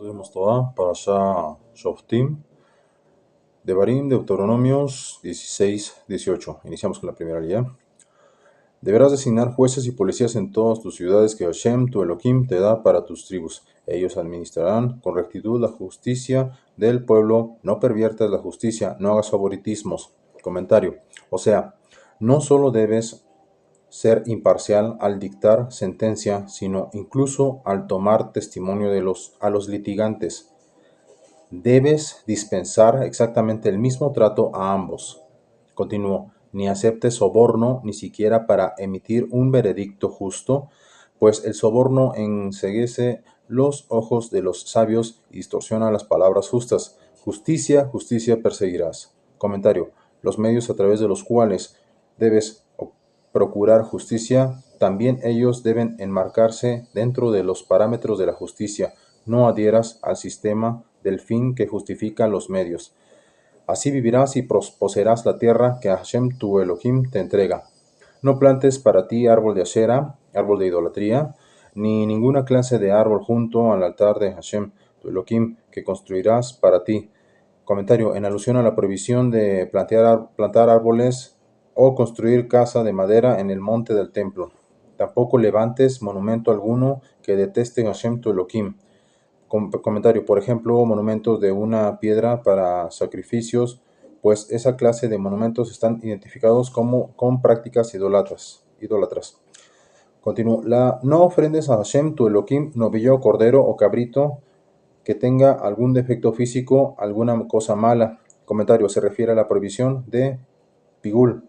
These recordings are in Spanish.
Estudiamos toda para allá Shoftim, Devarim, Deuteronomios 16-18. Iniciamos con la primera línea. Deberás designar jueces y policías en todas tus ciudades que Hashem, tu Elohim, te da para tus tribus. Ellos administrarán con rectitud la justicia del pueblo. No perviertas la justicia, no hagas favoritismos. Comentario. O sea, no solo debes ser imparcial al dictar sentencia, sino incluso al tomar testimonio a los litigantes. Debes dispensar exactamente el mismo trato a ambos. Continuó, ni aceptes soborno ni siquiera para emitir un veredicto justo, pues el soborno enceguece los ojos de los sabios y distorsiona las palabras justas. Justicia, justicia perseguirás. Comentario, los medios a través de los cuales debes procurar justicia, también ellos deben enmarcarse dentro de los parámetros de la justicia. No adhieras al sistema del fin que justifica los medios. Así vivirás y poseerás la tierra que Hashem tu Elohim te entrega. No plantes para ti árbol de Ashera, árbol de idolatría, ni ninguna clase de árbol junto al altar de Hashem tu Elohim que construirás para ti. Comentario, en alusión a la prohibición de plantar árboles o construir casa de madera en el monte del templo. Tampoco levantes monumento alguno que deteste Hashem tu Elohim. Comentario, por ejemplo, monumentos de una piedra para sacrificios, pues esa clase de monumentos están identificados con prácticas idólatras. Continúo. No ofrendes a Hashem tu Elohim novillo, cordero o cabrito que tenga algún defecto físico, alguna cosa mala. Comentario, se refiere a la prohibición de pigul.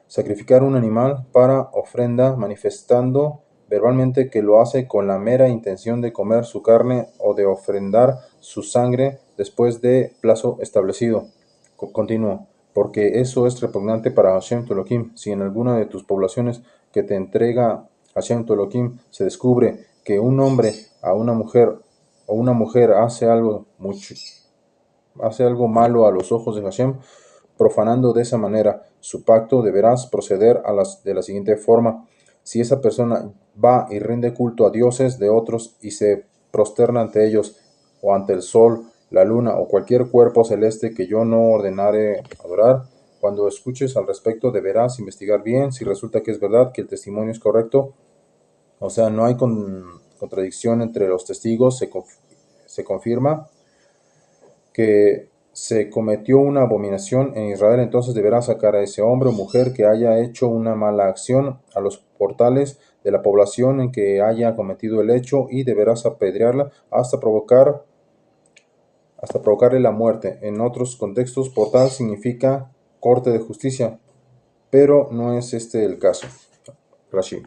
Sacrificar un animal para ofrenda manifestando verbalmente que lo hace con la mera intención de comer su carne o de ofrendar su sangre después de plazo establecido. Continúo, porque eso es repugnante para Hashem tu Elohim. Si en alguna de tus poblaciones que te entrega Hashem tu Elohim se descubre que un hombre a una mujer o una mujer hace algo malo a los ojos de Hashem, profanando de esa manera su pacto, deberás proceder de la siguiente forma. Si esa persona va y rinde culto a dioses de otros y se prosterna ante ellos o ante el sol, la luna o cualquier cuerpo celeste que yo no ordenare adorar, cuando escuches al respecto deberás investigar bien si resulta que es verdad, que el testimonio es correcto, o sea, no hay contradicción entre los testigos, se confirma que se cometió una abominación en Israel, entonces deberá sacar a ese hombre o mujer que haya hecho una mala acción a los portales de la población en que haya cometido el hecho y deberás apedrearla hasta provocarle la muerte. En otros contextos, portal significa corte de justicia, pero no es este el caso. Rashi.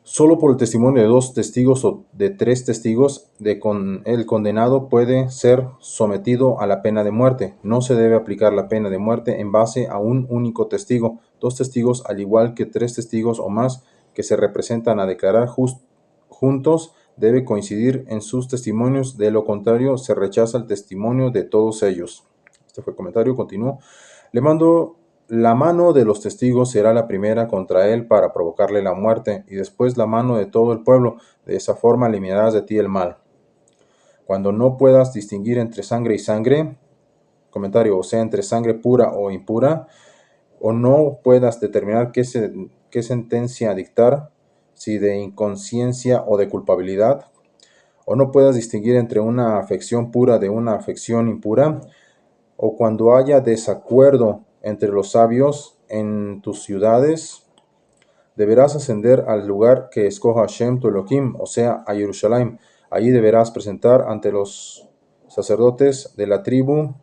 Solo por el testimonio de 2 testigos o de 3 testigos, el condenado puede ser sometido a la pena de muerte. No se debe aplicar la pena de muerte en base a un único testigo. 2 testigos, al igual que 3 testigos o más que se representan a declarar juntos, debe coincidir en sus testimonios. De lo contrario, se rechaza el testimonio de todos ellos. Este fue el comentario. Continúo. La mano de los testigos será la primera contra él para provocarle la muerte, y después la mano de todo el pueblo. De esa forma eliminarás de ti el mal. Cuando no puedas distinguir entre sangre y sangre, comentario, o sea, entre sangre pura o impura, o no puedas determinar qué sentencia dictar, si de inconsciencia o de culpabilidad, o no puedas distinguir entre una afección pura de una afección impura, o cuando haya desacuerdo entre los sabios en tus ciudades, deberás ascender al lugar que escoja Hashem tu Elohim, o sea, a Jerusalén. Allí deberás presentar ante los sacerdotes de la tribu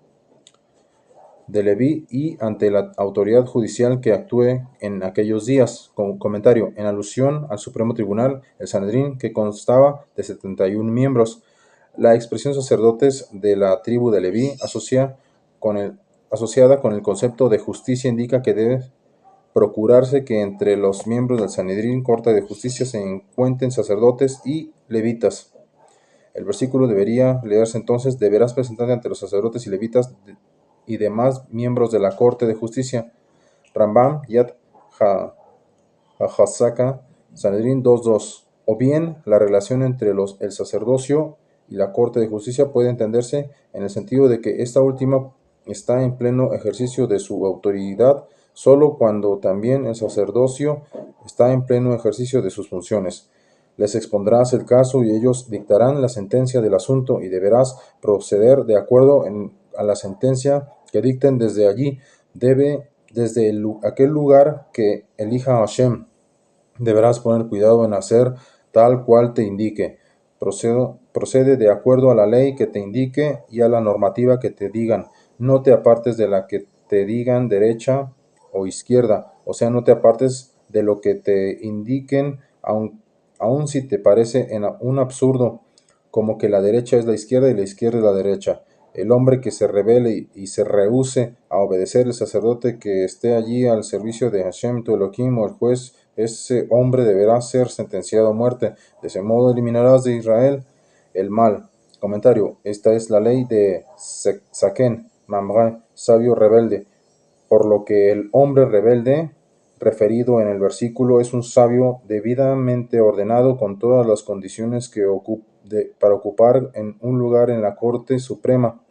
de Leví y ante la autoridad judicial que actúe en aquellos días. Comentario, en alusión al Supremo Tribunal, el Sanedrín, que constaba de 71 miembros. La expresión sacerdotes de la tribu de Leví asociada con el concepto de justicia indica que debe procurarse que entre los miembros del Sanedrín, corte de justicia, se encuentren sacerdotes y levitas. El versículo debería leerse entonces: deberás presentarte ante los sacerdotes y levitas y demás miembros de la corte de justicia. Rambam, Yad HaHazaka, Sanedrín 2.2. O bien la relación entre el sacerdocio y la Corte de Justicia puede entenderse en el sentido de que esta última está en pleno ejercicio de su autoridad solo cuando también el sacerdocio está en pleno ejercicio de sus funciones. Les expondrás el caso y ellos dictarán la sentencia del asunto y deberás proceder de acuerdo a la sentencia que dicten desde allí. Desde aquel lugar que elija Hashem, deberás poner cuidado en hacer tal cual te indique. Procede de acuerdo a la ley que te indique y a la normativa que te digan. No te apartes de la que te digan derecha o izquierda, o sea, no te apartes de lo que te indiquen, aun si te parece un absurdo, como que la derecha es la izquierda y la izquierda es la derecha. El hombre que se rebele y se rehúse a obedecer el sacerdote que esté allí al servicio de Hashem, tu Elohim, o el juez, ese hombre deberá ser sentenciado a muerte. De ese modo eliminarás de Israel el mal. Comentario. Esta es la ley de Saken, Mamre, sabio rebelde. Por lo que el hombre rebelde, referido en el versículo, es un sabio debidamente ordenado con todas las condiciones para ocupar un lugar en la Corte Suprema.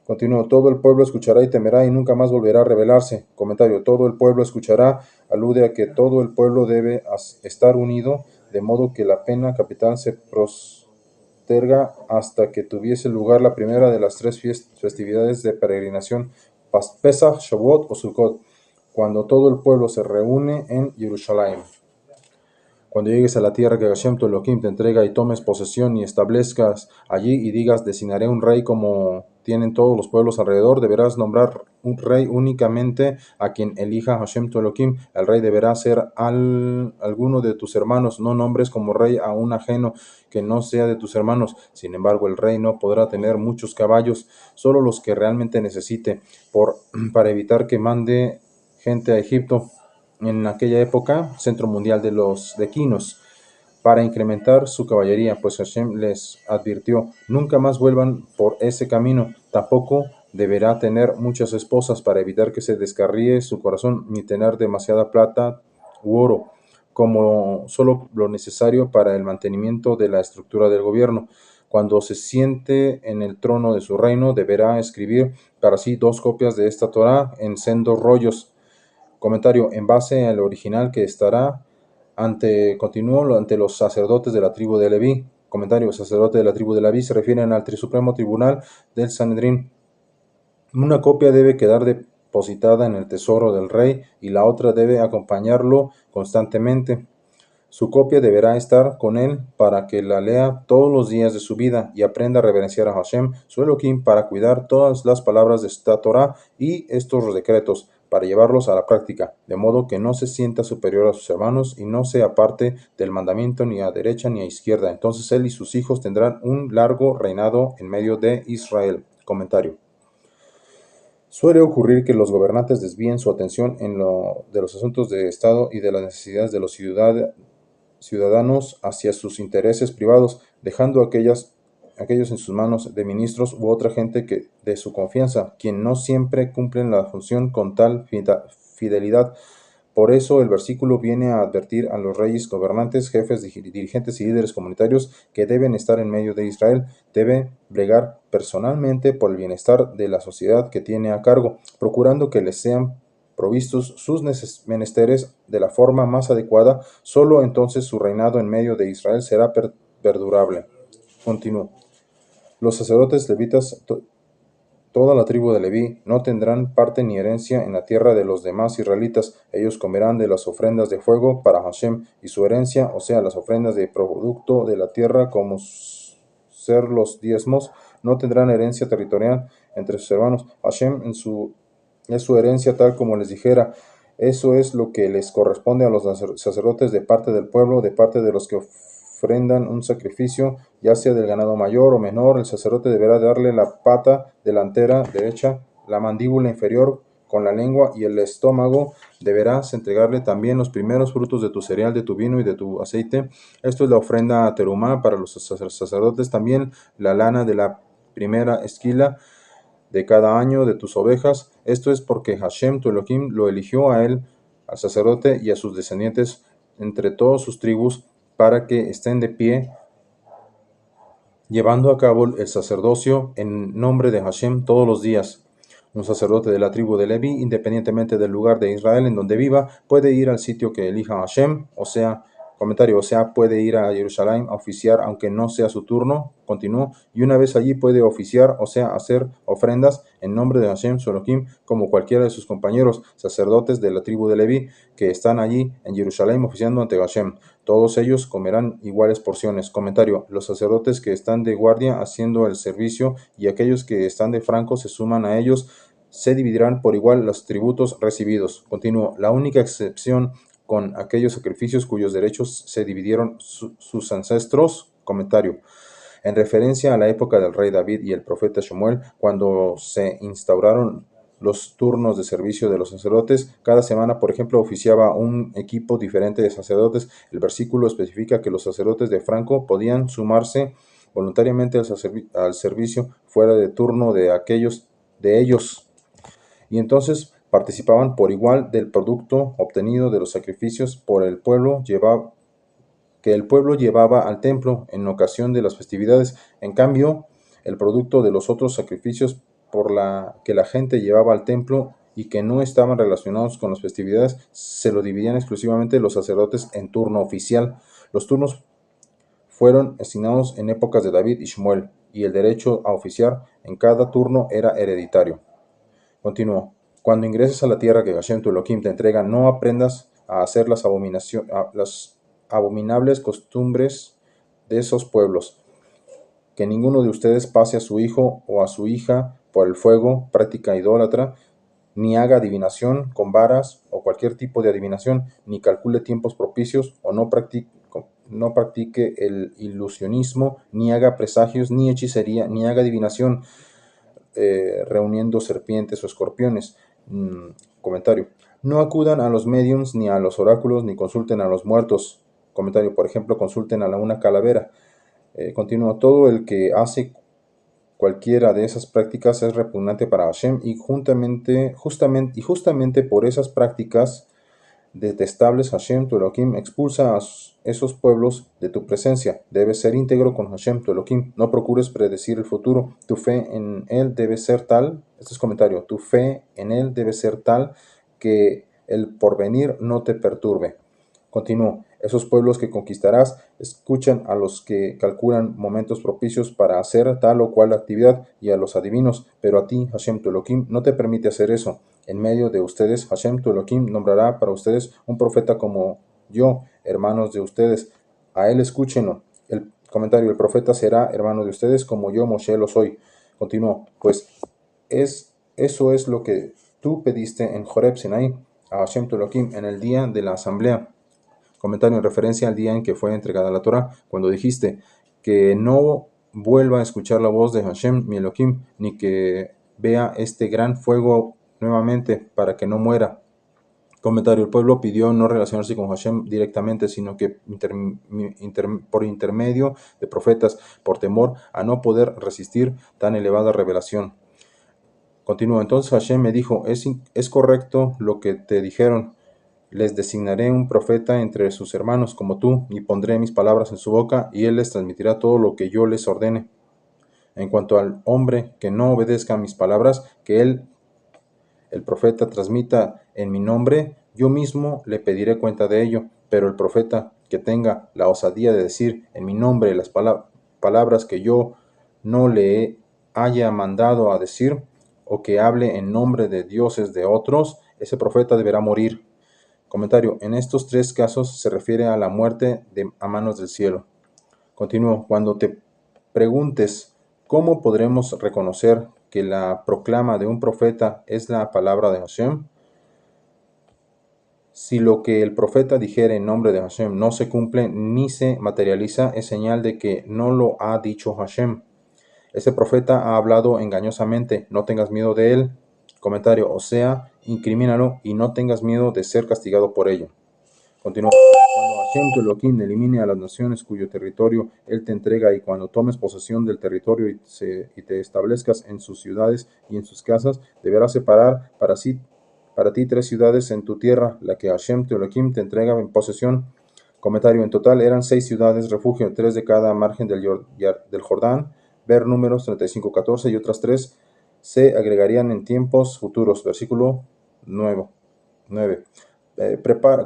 Continuó, todo el pueblo escuchará y temerá y nunca más volverá a rebelarse. Comentario, todo el pueblo escuchará, alude a que todo el pueblo debe estar unido, de modo que la pena capital se posterga hasta que tuviese lugar la primera de las tres festividades de peregrinación, Pesach, Shavuot o Sukkot, cuando todo el pueblo se reúne en Jerusalén. Cuando llegues a la tierra que Hashem tu Elohim te entrega y tomes posesión y establezcas allí y digas, designaré un rey como tienen todos los pueblos alrededor, deberás nombrar un rey únicamente a quien elija Hashem tu Elohim. El rey deberá ser alguno de tus hermanos, no nombres como rey a un ajeno que no sea de tus hermanos. Sin embargo, el rey no podrá tener muchos caballos, solo los que realmente necesite, para evitar que mande gente a Egipto. En aquella época, centro mundial de los equinos, para incrementar su caballería, pues Hashem les advirtió, nunca más vuelvan por ese camino, tampoco deberá tener muchas esposas para evitar que se descarríe su corazón, ni tener demasiada plata u oro, como solo lo necesario para el mantenimiento de la estructura del gobierno. Cuando se siente en el trono de su reino, deberá escribir para sí 2 copias de esta Torah en sendos rollos. Comentario, en base al original que estará ante los sacerdotes de la tribu de Leví. Comentario, sacerdote de la tribu de Leví se refieren al Supremo Tribunal del Sanedrín. Una copia debe quedar depositada en el tesoro del rey y la otra debe acompañarlo constantemente. Su copia deberá estar con él para que la lea todos los días de su vida y aprenda a reverenciar a Hashem, su Elohim, para cuidar todas las palabras de esta Torah y estos decretos, para llevarlos a la práctica, de modo que no se sienta superior a sus hermanos y no se aparte del mandamiento ni a derecha ni a izquierda. Entonces él y sus hijos tendrán un largo reinado en medio de Israel. Comentario. Suele ocurrir que los gobernantes desvíen su atención de los asuntos de Estado y de las necesidades de los ciudadanos hacia sus intereses privados, dejando aquellos en sus manos de ministros u otra gente de su confianza, quien no siempre cumplen la función con tal fidelidad. Por eso el versículo viene a advertir a los reyes, gobernantes, jefes, dirigentes y líderes comunitarios que deben estar en medio de Israel, debe bregar personalmente por el bienestar de la sociedad que tiene a cargo, procurando que les sean provistos sus menesteres de la forma más adecuada. Solo entonces su reinado en medio de Israel será perdurable. Continúo. Los sacerdotes levitas, toda la tribu de Leví, no tendrán parte ni herencia en la tierra de los demás israelitas. Ellos comerán de las ofrendas de fuego para Hashem, y su herencia, o sea, las ofrendas de producto de la tierra, como ser los diezmos, no tendrán herencia territorial entre sus hermanos. Hashem es su herencia, tal como les dijera. Eso es lo que les corresponde a los sacerdotes de parte del pueblo, de parte de los que ofrendan un sacrificio, ya sea del ganado mayor o menor. El sacerdote deberá darle la pata delantera derecha, la mandíbula inferior con la lengua y el estómago. Deberás entregarle también los primeros frutos de tu cereal, de tu vino y de tu aceite. Esto es la ofrenda terumá para los sacerdotes. También la lana de la primera esquila de cada año de tus ovejas. Esto es porque Hashem, tu Elohim, lo eligió a él, al sacerdote y a sus descendientes entre todas sus tribus, para que estén de pie llevando a cabo el sacerdocio en nombre de Hashem todos los días. Un sacerdote de la tribu de Leví, independientemente del lugar de Israel en donde viva, puede ir al sitio que elija Hashem, o sea, puede ir a Jerusalén a oficiar aunque no sea su turno, continuó, y una vez allí puede oficiar, o sea, hacer ofrendas en nombre de Hashem su Elohim, como cualquiera de sus compañeros sacerdotes de la tribu de Leví que están allí en Jerusalén oficiando ante Hashem. Todos ellos comerán iguales porciones. Comentario: los sacerdotes que están de guardia haciendo el servicio y aquellos que están de franco se suman a ellos, se dividirán por igual los tributos recibidos. Continúo. La única excepción con aquellos sacrificios cuyos derechos se dividieron sus ancestros. Comentario: en referencia a la época del rey David y el profeta Shemuel, cuando se instauraron los turnos de servicio de los sacerdotes, cada semana, por ejemplo, oficiaba un equipo diferente de sacerdotes. El versículo especifica que los sacerdotes de franco podían sumarse voluntariamente al servicio fuera de turno de ellos, y entonces participaban por igual del producto obtenido de los sacrificios por el pueblo que el pueblo llevaba al templo en ocasión de las festividades. En cambio, el producto de los otros sacrificios que la gente llevaba al templo y que no estaban relacionados con las festividades, se lo dividían exclusivamente los sacerdotes en turno oficial. Los turnos fueron asignados en épocas de David y Shmuel, y el derecho a oficiar en cada turno era hereditario. Continuó. Cuando ingreses a la tierra que Hashem tu Elohim te entrega, no aprendas a hacer las abominables costumbres de esos pueblos. Que ninguno de ustedes pase a su hijo o a su hija por el fuego, práctica idólatra, ni haga adivinación con varas o cualquier tipo de adivinación, ni calcule tiempos propicios o no practique el ilusionismo, ni haga presagios, ni hechicería, ni haga adivinación reuniendo serpientes o escorpiones. Comentario: no acudan a los mediums ni a los oráculos, ni consulten a los muertos. Comentario: por ejemplo, consulten a una calavera. Continúa. Todo el que hace cualquiera de esas prácticas es repugnante para Hashem, y justamente por esas prácticas detestables, Hashem tu Elohim expulsa a esos pueblos de tu presencia. Debes ser íntegro con Hashem tu Elohim. No procures predecir el futuro. Tu fe en él debe ser tal, este es comentario, tu fe en él debe ser tal que el porvenir no te perturbe. Continúo. Esos pueblos que conquistarás escuchan a los que calculan momentos propicios para hacer tal o cual actividad y a los adivinos, pero a ti, Hashem tu Elohim, no te permite hacer eso. En medio de ustedes, Hashem tu Elohim nombrará para ustedes un profeta como yo, hermanos de ustedes. A él escúchenlo. El comentario: el profeta será hermano de ustedes como yo, Moshe, lo soy. Continuó. Pues eso es lo que tú pediste en Horeb Sinai a Hashem tu Elohim en el día de la asamblea. Comentario: en referencia al día en que fue entregada la Torah, cuando dijiste que no vuelva a escuchar la voz de Hashem mi Elohim, ni que vea este gran fuego nuevamente para que no muera. Comentario: el pueblo pidió no relacionarse con Hashem directamente, sino que por intermedio de profetas, por temor a no poder resistir tan elevada revelación. Continúa. Entonces Hashem me dijo: es correcto lo que te dijeron. Les designaré un profeta entre sus hermanos como tú, y pondré mis palabras en su boca, y él les transmitirá todo lo que yo les ordene. En cuanto al hombre que no obedezca a mis palabras, que él, el profeta, transmita en mi nombre, yo mismo le pediré cuenta de ello. Pero el profeta que tenga la osadía de decir en mi nombre las palabras que yo no le haya mandado a decir, o que hable en nombre de dioses de otros, ese profeta deberá morir. Comentario: en estos tres casos se refiere a la muerte a manos del cielo. Continúo. Cuando te preguntes cómo podremos reconocer que la proclama de un profeta es la palabra de Hashem, si lo que el profeta dijere en nombre de Hashem no se cumple ni se materializa, es señal de que no lo ha dicho Hashem. Ese profeta ha hablado engañosamente, no tengas miedo de él. Comentario: o sea, incrimínalo y no tengas miedo de ser castigado por ello. Continúa. Cuando Hashem tu Elohim elimine a las naciones cuyo territorio él te entrega, y cuando tomes posesión del territorio y te establezcas en sus ciudades y en sus casas, deberás separar para ti 3 ciudades en tu tierra, la que Hashem tu Elohim te entrega en posesión. Comentario, en total eran 6 ciudades refugio, 3 de cada margen del Jordán, ver Números 35:14, y otras 3 se agregarían en tiempos futuros. Versículo 9.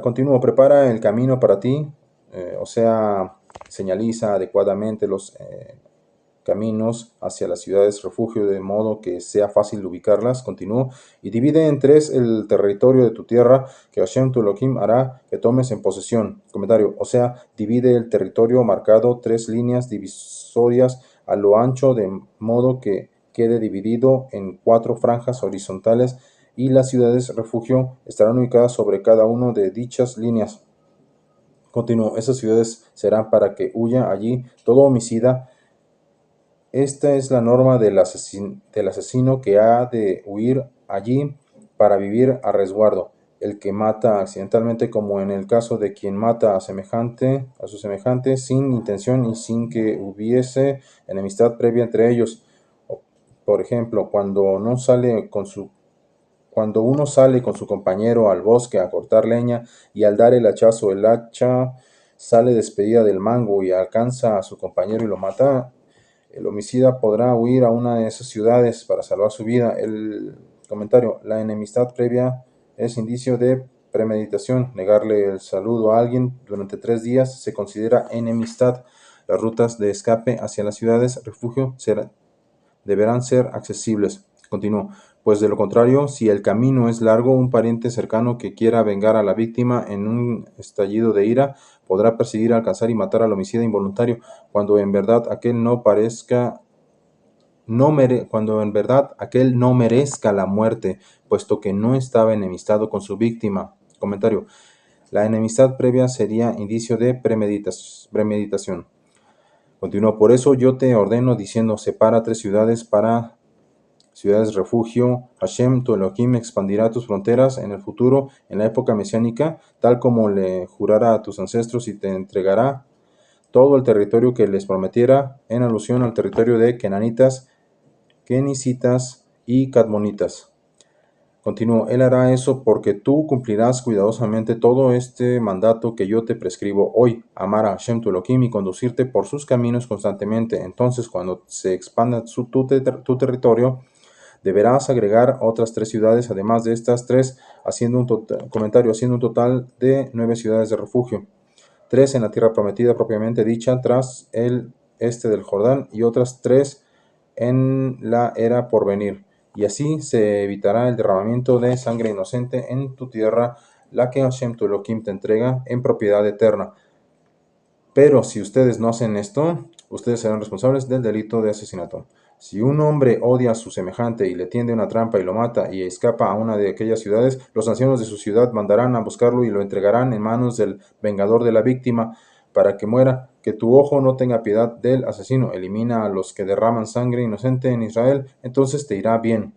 Continúo, prepara el camino para ti, o sea, señaliza adecuadamente los caminos hacia las ciudades refugio de modo que sea fácil ubicarlas. Continúo, y divide en 3 el territorio de tu tierra que Hashem tu Elohim hará que tomes en posesión. Comentario, o sea, divide el territorio marcado 3 líneas divisorias a lo ancho de modo que quede dividido en 4 franjas horizontales, y las ciudades refugio estarán ubicadas sobre cada una de dichas líneas. Continúo, esas ciudades serán para que huya allí todo homicida. Esta es la norma del asesino que ha de huir allí para vivir a resguardo. El que mata accidentalmente, como en el caso de quien mata a su semejante, sin intención y sin que hubiese enemistad previa entre ellos. Por ejemplo, cuando uno sale con su compañero al bosque a cortar leña, y al dar el hachazo el hacha sale despedida del mango y alcanza a su compañero y lo mata, el homicida podrá huir a una de esas ciudades para salvar su vida. El comentario, la enemistad previa es indicio de premeditación. Negarle el saludo a alguien durante 3 días se considera enemistad. Las rutas de escape hacia las ciudades refugio deberán ser accesibles. Continúo. Pues de lo contrario, si el camino es largo, un pariente cercano que quiera vengar a la víctima en un estallido de ira podrá perseguir, alcanzar y matar al homicida involuntario, cuando en verdad aquel no merezca la muerte, puesto que no estaba enemistado con su víctima. Comentario. La enemistad previa sería indicio de premeditación. Continúa, por eso yo te ordeno diciendo, separa 3 ciudades para ciudades refugio. Hashem tu Elohim expandirá tus fronteras en el futuro, en la época mesiánica, tal como le jurara a tus ancestros, y te entregará todo el territorio que les prometiera, en alusión al territorio de Kenanitas, Kenicitas y Cadmonitas. Continúo, él hará eso porque tú cumplirás cuidadosamente todo este mandato que yo te prescribo hoy, amar a Hashem tu Elohim y conducirte por sus caminos constantemente. Entonces, cuando se expanda tu territorio, deberás agregar otras 3 ciudades, además de estas 3, haciendo un total de 9 ciudades de refugio. 3 en la tierra prometida propiamente dicha, tras el este del Jordán, y otras 3 en la era por venir. Y así se evitará el derramamiento de sangre inocente en tu tierra, la que Hashem tu Elohim te entrega en propiedad eterna. Pero si ustedes no hacen esto, ustedes serán responsables del delito de asesinato. Si un hombre odia a su semejante y le tiende una trampa y lo mata y escapa a una de aquellas ciudades, los ancianos de su ciudad mandarán a buscarlo y lo entregarán en manos del vengador de la víctima para que muera. Que tu ojo no tenga piedad del asesino. Elimina a los que derraman sangre inocente en Israel, entonces te irá bien.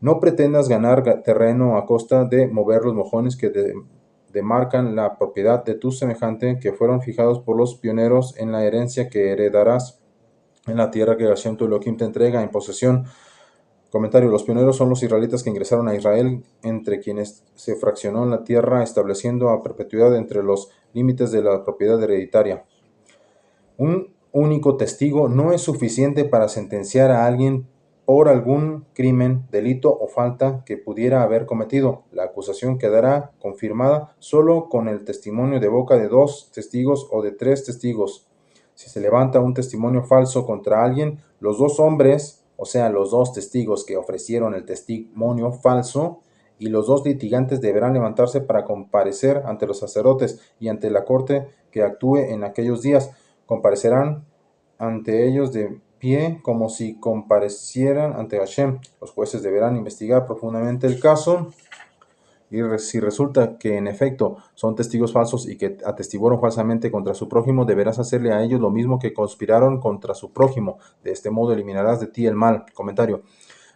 No pretendas ganar terreno a costa de mover los mojones que demarcan la propiedad de tu semejante, que fueron fijados por los pioneros en la herencia que heredarás en la tierra que Hashem tu Elohim te entrega en posesión. Comentario. Los pioneros son los israelitas que ingresaron a Israel, entre quienes se fraccionó la tierra, estableciendo a perpetuidad entre los límites de la propiedad hereditaria. Un único testigo no es suficiente para sentenciar a alguien por algún crimen, delito o falta que pudiera haber cometido. La acusación quedará confirmada solo con el testimonio de boca de 2 testigos o de 3 testigos. Si se levanta un testimonio falso contra alguien, los 2 hombres, o sea, los 2 testigos que ofrecieron el testimonio falso, y los 2 litigantes deberán levantarse para comparecer ante los sacerdotes y ante la corte que actúe en aquellos días. Comparecerán ante ellos de pie como si comparecieran ante Hashem. Los jueces deberán investigar profundamente el caso, y si resulta que en efecto son testigos falsos y que atestiguaron falsamente contra su prójimo, deberás hacerle a ellos lo mismo que conspiraron contra su prójimo. De este modo eliminarás de ti el mal. Comentario.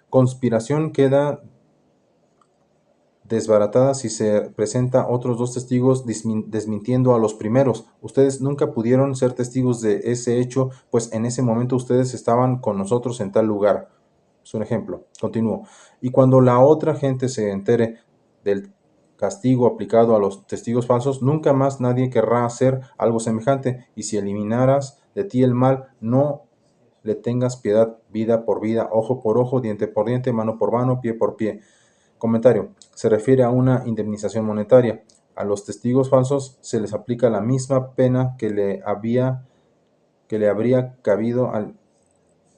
Conspiración queda desbaratada si se presenta otros 2 testigos desmintiendo a los primeros. Ustedes nunca pudieron ser testigos de ese hecho, pues en ese momento ustedes estaban con nosotros en tal lugar. Es un ejemplo. Continúo. Y cuando la otra gente se entere del castigo aplicado a los testigos falsos, nunca más nadie querrá hacer algo semejante, y si eliminaras de ti el mal, no le tengas piedad, vida por vida, ojo por ojo, diente por diente, mano por mano, pie por pie. Comentario. Se refiere a una indemnización monetaria. A los testigos falsos se les aplica la misma pena que le habría cabido al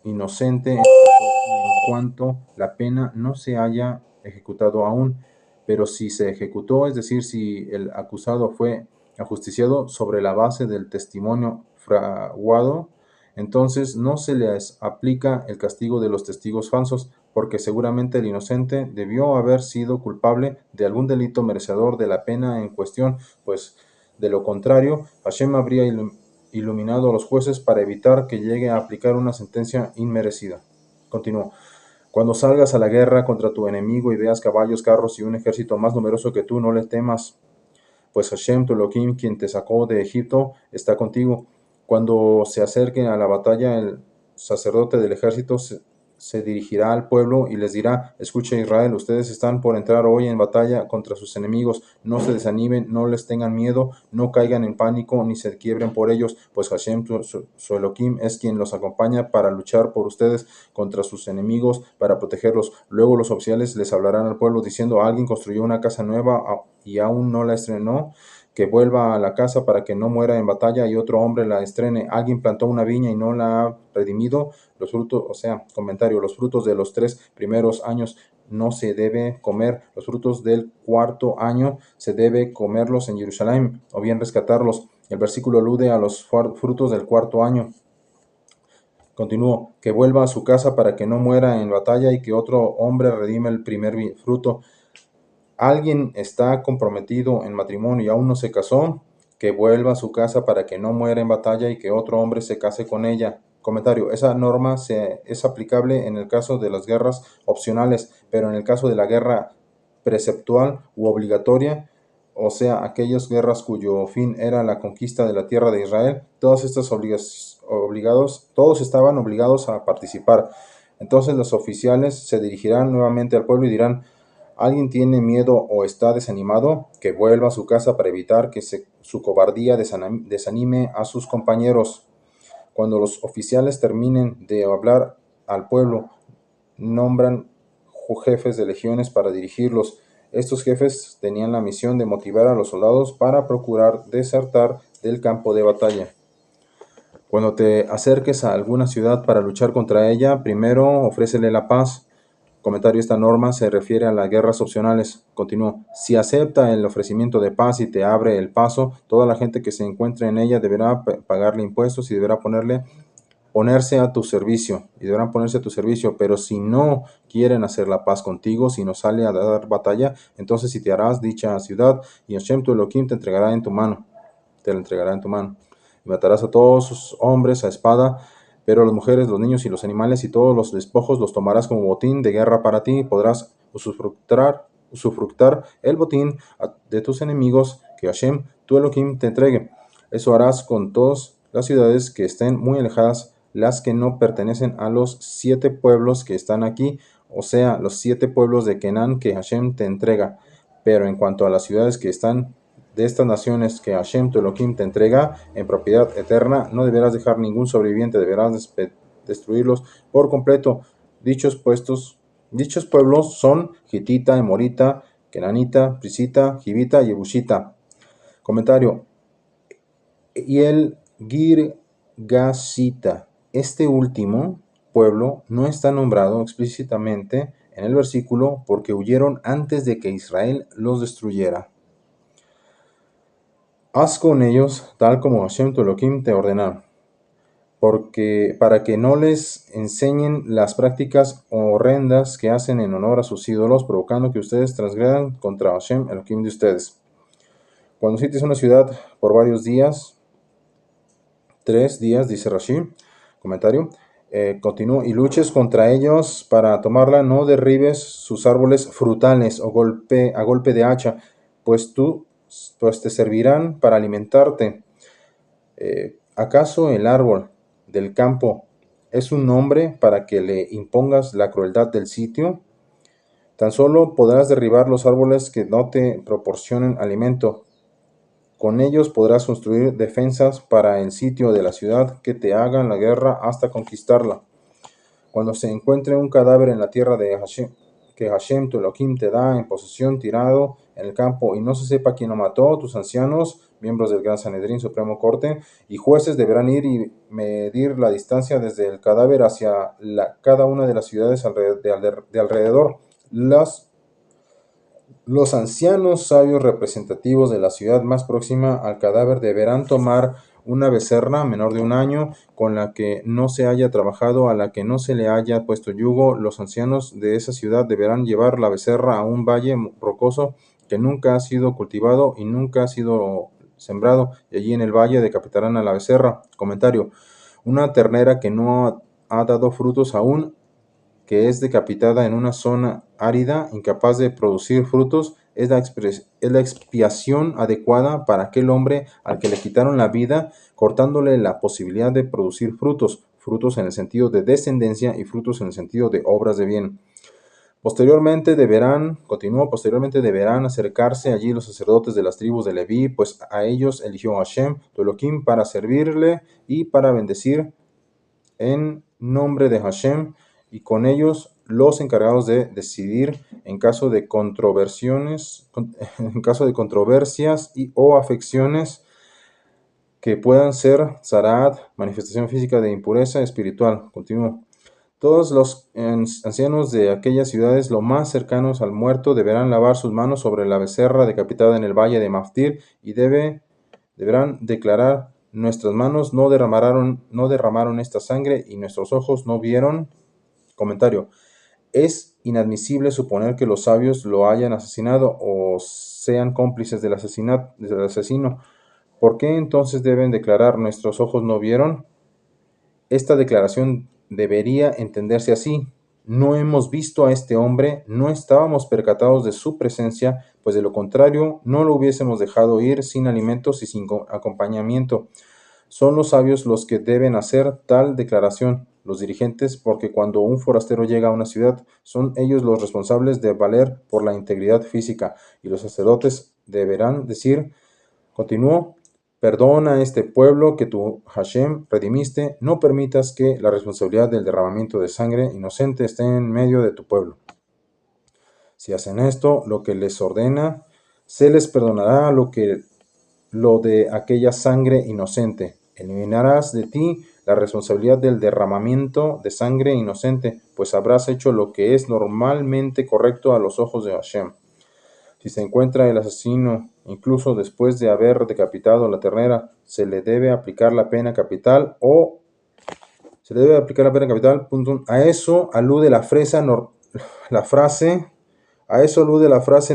inocente en cuanto la pena no se haya ejecutado aún. Pero si se ejecutó, es decir, si el acusado fue ajusticiado sobre la base del testimonio fraguado, entonces no se les aplica el castigo de los testigos falsos, porque seguramente el inocente debió haber sido culpable de algún delito merecedor de la pena en cuestión, pues de lo contrario, Hashem habría iluminado a los jueces para evitar que llegue a aplicar una sentencia inmerecida. Continúo. Cuando salgas a la guerra contra tu enemigo y veas caballos, carros y un ejército más numeroso que tú, no le temas, pues Hashem, tu Elohim, quien te sacó de Egipto, está contigo. Cuando se acerquen a la batalla, el sacerdote del ejército se dirigirá al pueblo y les dirá: escucha Israel, ustedes están por entrar hoy en batalla contra sus enemigos, no se desanimen, no les tengan miedo, no caigan en pánico ni se quiebren por ellos, pues Hashem, su Elohim, es quien los acompaña para luchar por ustedes contra sus enemigos, para protegerlos. Luego los oficiales les hablarán al pueblo diciendo: alguien construyó una casa nueva y aún no la estrenó, que vuelva a la casa para que no muera en batalla y otro hombre la estrene. Alguien plantó una viña y no la ha redimido. Los frutos, comentario, los frutos de los 3 primeros años no se debe comer. Los frutos del 4.º año se debe comerlos en Jerusalén, o bien rescatarlos. El versículo alude a los frutos del 4.º año. Continúo. Que vuelva a su casa para que no muera en batalla y que otro hombre redime el primer fruto. Alguien está comprometido en matrimonio y aún no se casó, que vuelva a su casa para que no muera en batalla y que otro hombre se case con ella. Comentario. Esa norma es aplicable en el caso de las guerras opcionales, pero en el caso de la guerra preceptual u obligatoria, o sea, aquellas guerras cuyo fin era la conquista de la tierra de Israel, todos estaban obligados a participar. Entonces los oficiales se dirigirán nuevamente al pueblo y dirán: ¿alguien tiene miedo o está desanimado? Que vuelva a su casa para evitar que su cobardía desanime a sus compañeros. Cuando los oficiales terminen de hablar al pueblo, nombran jefes de legiones para dirigirlos. Estos jefes tenían la misión de motivar a los soldados para procurar desertar del campo de batalla. Cuando te acerques a alguna ciudad para luchar contra ella, primero ofrécele la paz. Comentario. Esta norma se refiere a las guerras opcionales. Continúo. Si acepta el ofrecimiento de paz y te abre el paso, toda la gente que se encuentre en ella deberá pagarle impuestos y deberá ponerse a tu servicio. Pero si no quieren hacer la paz contigo, si no sale a dar batalla, entonces si te harás dicha ciudad y Hashem tu Elohim te la entregará en tu mano. Y matarás a todos sus hombres a espada, pero las mujeres, los niños y los animales y todos los despojos los tomarás como botín de guerra para ti, y podrás usufructar el botín de tus enemigos que Hashem, tu Elohim, te entregue. Eso harás con todas las ciudades que estén muy alejadas, las que no pertenecen a los 7 pueblos que están aquí, o sea, los 7 pueblos de Canaán que Hashem te entrega. Pero en cuanto a las ciudades que están de estas naciones que Hashem tu Elohim te entrega en propiedad eterna, no deberás dejar ningún sobreviviente, deberás destruirlos por completo. Dichos pueblos son Hitita, Emorita, Kenanita, Prisita, Jivita y Yebushita. Comentario. Y el Girgasita. Este último pueblo no está nombrado explícitamente en el versículo porque huyeron antes de que Israel los destruyera. Haz con ellos tal como Hashem tu Elohim te ordena, para que no les enseñen las prácticas horrendas que hacen en honor a sus ídolos, provocando que ustedes transgredan contra Hashem Elohim de ustedes. Cuando sites una ciudad por varios días, 3 días, dice Rashi, comentario, continúo, y luches contra ellos para tomarla, no derribes sus árboles frutales a golpe de hacha, pues te servirán para alimentarte. ¿Acaso el árbol del campo es un nombre para que le impongas la crueldad del sitio? Tan solo podrás derribar los árboles que no te proporcionen alimento. Con ellos podrás construir defensas para el sitio de la ciudad que te hagan la guerra hasta conquistarla. Cuando se encuentre un cadáver en la tierra de Hashem, que Hashem tu Elohim te da en posesión tirado en el campo y no se sepa quién lo mató, tus ancianos, miembros del Gran Sanedrín Supremo Corte y jueces deberán ir y medir la distancia desde el cadáver hacia cada una de las ciudades de alrededor. Los ancianos sabios representativos de la ciudad más próxima al cadáver deberán tomar una becerra menor de un año con la que no se haya trabajado, a la que no se le haya puesto yugo. Los ancianos de esa ciudad deberán llevar la becerra a un valle rocoso que nunca ha sido cultivado y nunca ha sido sembrado, y allí en el valle decapitarán a la becerra. Comentario: una ternera que no ha dado frutos aún, que es decapitada en una zona árida, incapaz de producir frutos, es la expiación adecuada para aquel hombre al que le quitaron la vida, cortándole la posibilidad de producir frutos, frutos en el sentido de descendencia y frutos en el sentido de obras de bien. Posteriormente deberán acercarse allí los sacerdotes de las tribus de Leví, pues a ellos eligió Hashem, tu Elohim, para servirle y para bendecir en nombre de Hashem, y con ellos los encargados de decidir en caso de controversias o afecciones que puedan ser Zarat, manifestación física de impureza espiritual. Continúo. Todos los ancianos de aquellas ciudades lo más cercanos al muerto deberán lavar sus manos sobre la becerra decapitada en el valle de Maftir y deberán declarar: nuestras manos no derramaron esta sangre y nuestros ojos no vieron. Comentario: es inadmisible suponer que los sabios lo hayan asesinado o sean cómplices del asesino. ¿Por qué entonces deben declarar: nuestros ojos no vieron? Esta declaración debería entenderse así: no hemos visto a este hombre, no estábamos percatados de su presencia, pues de lo contrario no lo hubiésemos dejado ir sin alimentos y sin acompañamiento. Son los sabios los que deben hacer tal declaración, los dirigentes, porque cuando un forastero llega a una ciudad, son ellos los responsables de valer por la integridad física, y los sacerdotes deberán decir, continúo: perdona a este pueblo que tú, Hashem, redimiste, no permitas que la responsabilidad del derramamiento de sangre inocente esté en medio de tu pueblo. Si hacen esto, lo que les ordena, se les perdonará lo de aquella sangre inocente. Eliminarás de ti la responsabilidad del derramamiento de sangre inocente, pues habrás hecho lo que es normalmente correcto a los ojos de Hashem. Si se encuentra el asesino, incluso después de haber decapitado la ternera, se le debe aplicar la pena capital. A eso alude la frase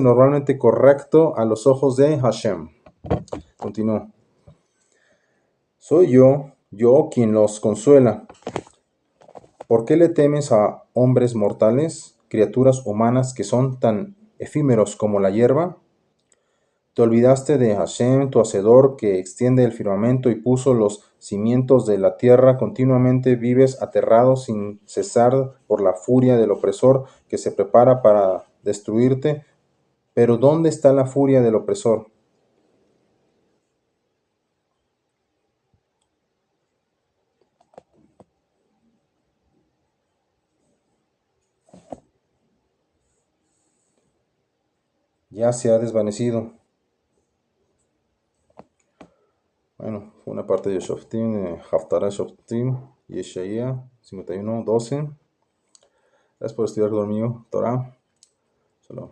normalmente correcto a los ojos de Hashem. Continúo. Soy yo quien los consuela. ¿Por qué le temes a hombres mortales, criaturas humanas que son tan efímeros como la hierba? Te olvidaste de Hashem, tu Hacedor, que extiende el firmamento y puso los cimientos de la tierra. Continuamente vives aterrado sin cesar por la furia del opresor que se prepara para destruirte. Pero ¿dónde está la furia del opresor? Ya se ha desvanecido. Bueno, fue una parte de Shoftim, de Haftarah Shoftim, Yeshaya 51:12. Gracias por estudiar conmigo, Torah. Shalom.